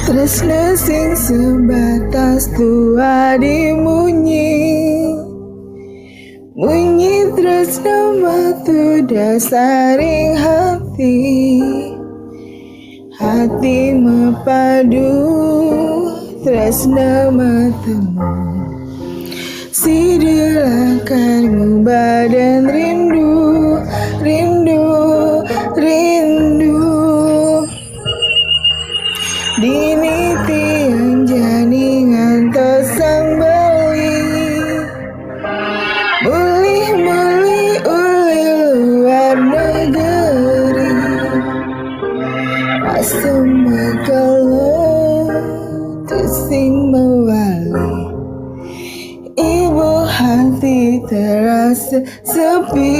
Tresna sing sebatas tua dimunyi, munyi tresna matu dasaring hati, hati mepadu tresna matemu, sidilah karmu badan rindu, rindu, rindu. Dini tiang jani ngantos sang beli, mulih-mulih uli luar negeri, asem megalo tusing mewali, ibu hati terasa sepi.